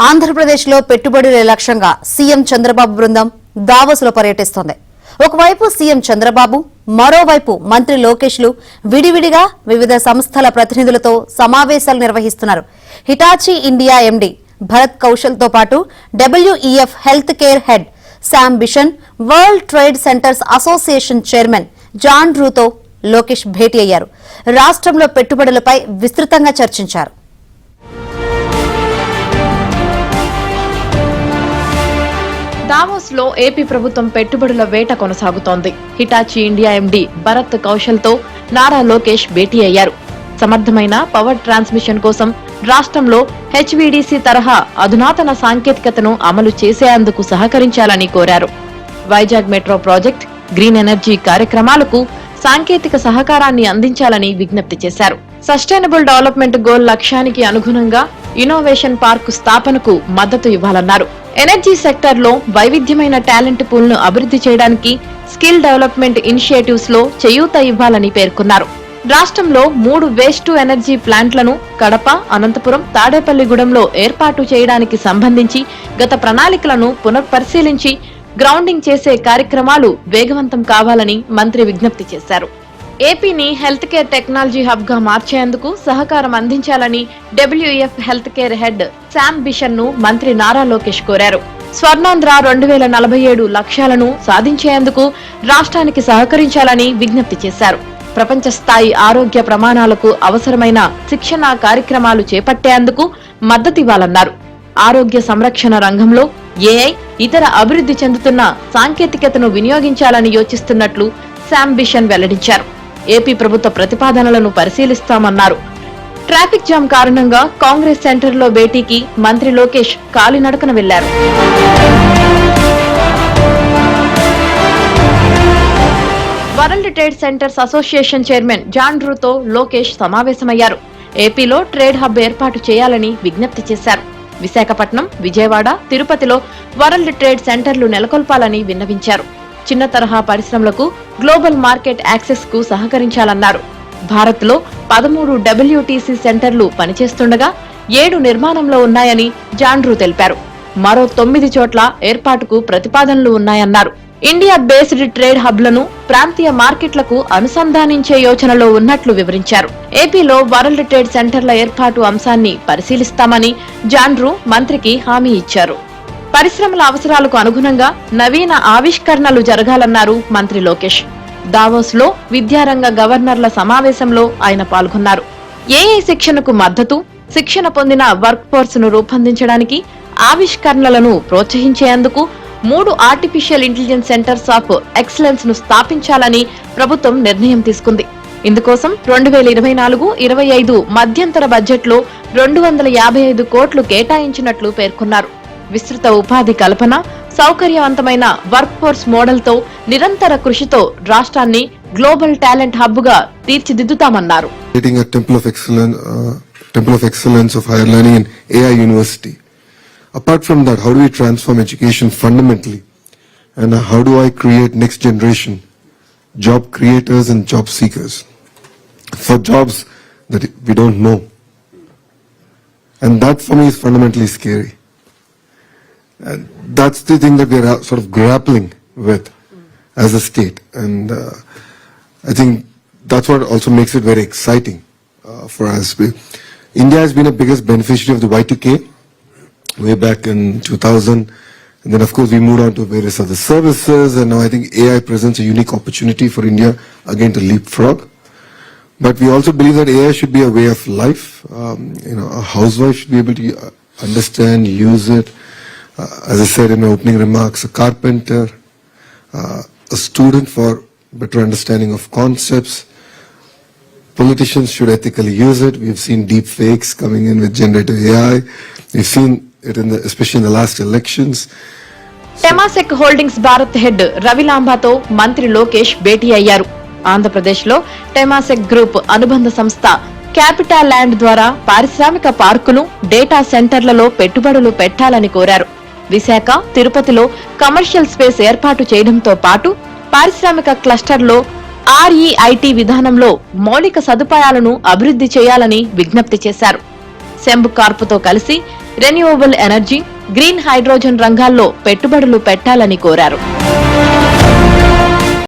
ఆంధ్రప్రదేశ్లో పెట్టుబడుల లక్ష్యంగా సీఎం చంద్రబాబు బృందం దావోస్లో పర్యటిస్తోంది. ఒకవైపు సీఎం చంద్రబాబు, మరోవైపు మంత్రి లోకేష్లు విడివిడిగా వివిధ సంస్థల ప్రతినిధులతో సమావేశాలు నిర్వహిస్తున్నారు. హిటాచీ ఇండియా ఎండీ భరత్ కౌశల్తో పాటు WEF health care head Sam Bishan, World Trade Centers Association chairman John డ్రూతో లోకేష్ భేటీ అయ్యారు. రాష్ట్రంలో పెట్టుబడులపై విస్తృతంగా చర్చించారు. దావోస్ లో ఏపీ ప్రభుత్వం పెట్టుబడుల వేట కొనసాగుతోంది. Hitachi India MD Bharat Kaushal తో నారా లోకేష్ భేటీ అయ్యారు. సమర్థమైన పవర్ ట్రాన్స్మిషన్ కోసం రాష్ట్రంలో HVDC తరహా అధునాతన సాంకేతికతను అమలు చేసేందుకు సహకరించాలని కోరారు. Vizag metro project, green energy కార్యక్రమాలకు సాంకేతిక సహకారాన్ని అందించాలని విజ్ఞప్తి చేశారు. సస్టైనబుల్ డెవలప్మెంట్ గోల్ లక్ష్యానికి అనుగుణంగా ఇన్నోవేషన్ పార్క్ స్థాపనకు మద్దతు ఇవ్వాలన్నారు. ఎనర్జీ సెక్టర్ లో వైవిధ్యమైన టాలెంట్ పూల్ ను అభివృద్ధి చేయడానికి స్కిల్ డెవలప్మెంట్ ఇనిషియేటివ్స్ లో చేయూత ఇవ్వాలని పేర్కొన్నారు. రాష్ట్రంలో 3 వేస్ట్ టు ఎనర్జీ ప్లాంట్లను కడప, అనంతపురం, తాడేపల్లిగూడెంలో ఏర్పాటు చేయడానికి సంబంధించి గత ప్రణాళికలను పునఃపరిశీలించి గ్రౌండింగ్ చేసే కార్యక్రమాలు వేగవంతం కావాలని మంత్రి విజ్ఞప్తి చేశారు. ఏపీని హెల్త్ కేర్ టెక్నాలజీ హబ్ గా మార్చేందుకు సహకారం అందించాలని WEF health care head Sam Bishan ను మంత్రి నారా లోకేష్ కోరారు. స్వర్ణాంధ్ర 2047 లక్ష్యాలను సాధించేందుకు రాష్ట్రానికి సహకరించాలని విజ్ఞప్తి చేశారు. ప్రపంచ స్థాయి ఆరోగ్య ప్రమాణాలకు అవసరమైన శిక్షణా కార్యక్రమాలు చేపట్టేందుకు మద్దతివ్వాలన్నారు. ఆరోగ్య సంరక్షణ రంగంలో AI, ఇతర అభివృద్ధి చెందుతున్న సాంకేతికతను వినియోగించాలని యోచిస్తున్నట్లు శామ్ బిషన్ వెల్లడించారు. ఏపీ ప్రభుత్వ ప్రతిపాదనలను పరిశీలిస్తామన్నారు. ట్రాఫిక్ జామ్ కారణంగా కాంగ్రెస్ సెంటర్లో భేటీకి మంత్రి లోకేష్ కాలినడకన వెళ్లారు. World Trade Centers Association chairman John డ్రూతో లోకేష్ సమావేశమయ్యారు. ఏపీలో ట్రేడ్ హబ్ ఏర్పాటు చేయాలని విజ్ఞప్తి చేశారు. విశాఖపట్నం, విజయవాడ, తిరుపతిలో వరల్డ్ ట్రేడ్ సెంటర్లు నెలకొల్పాలని విన్నవించారు. చిన్న తరహా పరిశ్రమలకు గ్లోబల్ మార్కెట్ యాక్సెస్ కు సహకరించాలన్నారు. భారత్ లో 13 WTC సెంటర్లు పనిచేస్తుండగా 7 నిర్మాణంలో ఉన్నాయని జాన్ డ్రూ తెలిపారు. మరో 9 చోట్ల ఏర్పాటుకు ప్రతిపాదనలు ఉన్నాయన్నారు. ఇండియా బేస్డ్ ట్రేడ్ హబ్లను ప్రాంతీయ మార్కెట్లకు అనుసంధానించే యోచనలో ఉన్నట్లు వివరించారు. ఏపీలో వరల్డ్ ట్రేడ్ సెంటర్ల ఏర్పాటు అంశాన్ని పరిశీలిస్తామని జాన్ డ్రూ మంత్రికి హామీ ఇచ్చారు. పరిశ్రమల అవసరాలకు అనుగుణంగా నవీన ఆవిష్కరణలు జరగాలన్నారు మంత్రి లోకేష్. దావోస్ లో విద్యారంగ గవర్నర్ల సమావేశంలో ఆయన పాల్గొన్నారు. AI శిక్షణకు మద్దతు, శిక్షణ పొందిన వర్క్ ఫోర్స్ ను రూపొందించడానికి, ఆవిష్కరణలను ప్రోత్సహించేందుకు 3 artificial intelligence centres of excellence ను స్థాపించాలని ప్రభుత్వం నిర్ణయం తీసుకుంది. ఇందుకోసం 2024-25 మధ్యంతర బడ్జెట్ లో 255 కోట్లు కేటాయించినట్లు పేర్కొన్నారు. విస్తృత ఉపాధి కల్పన, సౌకర్యవంతమైన వర్క్ ఫోర్స్ మోడల్ తో నిరంతర కృషితో రాష్ట్రాన్ని గ్లోబల్ టాలెంట్ హబ్ గా తీర్చిదిద్దుతామన్నారు. Temple of Excellence of Higher Learning in AI University. Apart from that, how do we transform education fundamentally? And how do I create next generation job creators and job seekers for jobs that we don't know? And that for me is fundamentally scary. And that's the thing that we are sort of grappling with as a state. And I think that's what also makes it very exciting for us. India has been the biggest beneficiary of the Y2K way back in 2000. And then of course we moved on to various other services. And now I think AI presents a unique opportunity for India again to leapfrog. But we also believe that AI should be a way of life. A housewife should be able to understand, use it. As I said in my opening remarks, a carpenter, a student for better understanding of concepts. Politicians should ethically use it. We've seen deep fakes coming in with generative AI. We've seen it especially in the last elections. Temasek Holdings Bharat head రవిలాంబాతో మంత్రి లోకేష్ భేటీ అయ్యారు. ఆంధ్రప్రదేశ్ లో Temasek group అనుబంధ సంస్థ capital land ద్వారా పారిశ్రామిక పార్కులు, డేటా సెంటర్లలో పెట్టుబడులు పెట్టాలని కోరారు. విశాఖ, తిరుపతిలో కమర్షియల్ స్పేస్ ఏర్పాటు చేయడంతో పాటు పారిశ్రామిక క్లస్టర్లో REIT విధానంలో మౌలిక సదుపాయాలను అభివృద్ధి చేయాలని విజ్ఞప్తి చేశారు. సెంబ్ కార్పుతో కలిసి రెన్యూవబుల్ ఎనర్జీ, గ్రీన్ హైడ్రోజన్ రంగాల్లో పెట్టుబడులు పెట్టాలని కోరారు.